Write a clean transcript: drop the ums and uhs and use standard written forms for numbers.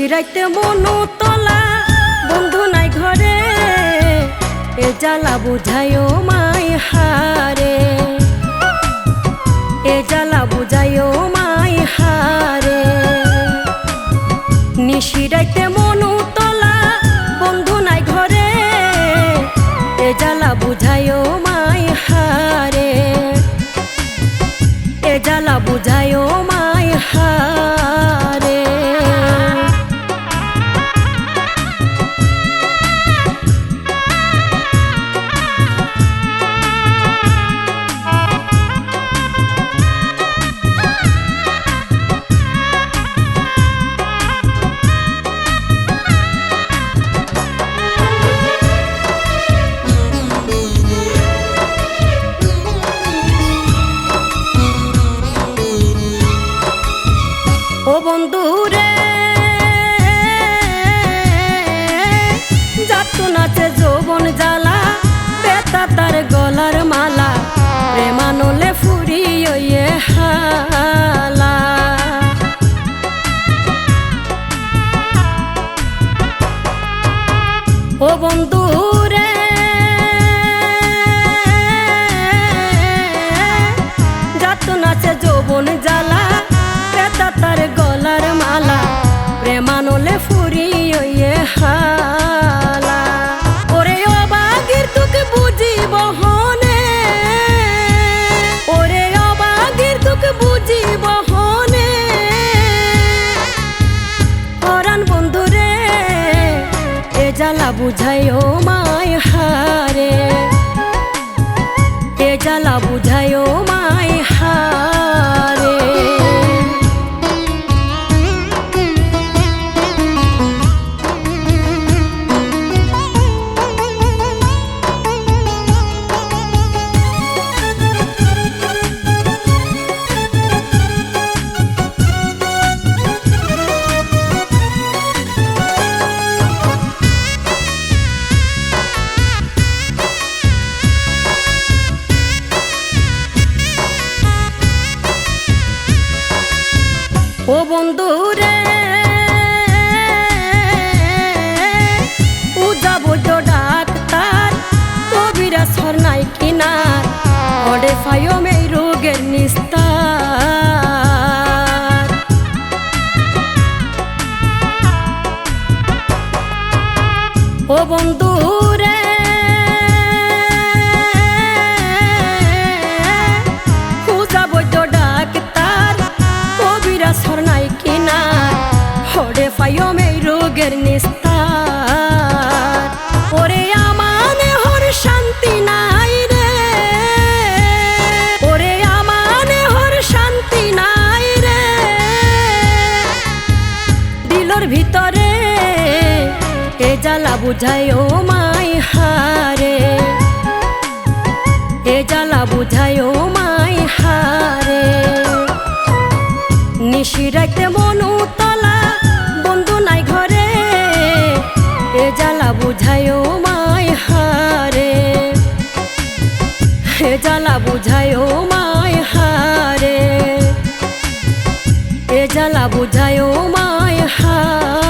নিশিরাইতে মনু তলা বন্ধু নাই ঘরে, এ জ্বালা বুঝাইও মাই হারে, এ জ্বালা বুঝাইও মাই হারে। নিশিরাইতে মনু তলা বন্ধু নাই ঘরে, এ জ্বালা বুঝাইও মাই হারে, এ জ্বালা বুঝাইও মাই হারে। ও বন্ধুরে যাতু নাচে যৌবন জ্বালা, বেতা তার গলার মালা, প্রেমানলে ফুরি ওয়ে হালা। ও বন্ধুরে যাতু নাচে যৌবন জ্বালা, তার গলার মালা, প্রেমানলে ফুরি ওয়ে হালা। ওরে অবাগির তোকে বুঝিব হনে, ওরে অবাগির তোকে বুঝিব হনে। পরাণ বন্ধুরে এ জ্বালা বুঝাইও মাই হারে, এ জ্বালা বুঝাইও মাই হারে। ও বন্ধুরে উজা বৈদ্য ডাক্তার, কবিরা সর নাই কিনার, ওডে ফাইও এই রোগের নিস্তার। ও বন্ধুরে উজা বৈদ্য ডাক্তার, কবিরা সর নাই কিনার, ওডে ফাইও এই রোগের নিস্তার। ওরে আমানে হর শান্তি নাই রে, ওরে আমানে হর শান্তি নাই রে। দিলর ভিতরে এ জ্বালা বুঝাইও মাই হারে, এ জ্বালা বুঝাইও মাই হারে। নিশিরাইতে মনু তলা বন্ধু নাই ঘরে, এ জ্বালা বুঝাইও মাই হারে, এ জ্বালা বুঝাইও মাই হারে, এ জ্বালা বুঝাইও মাই হারে।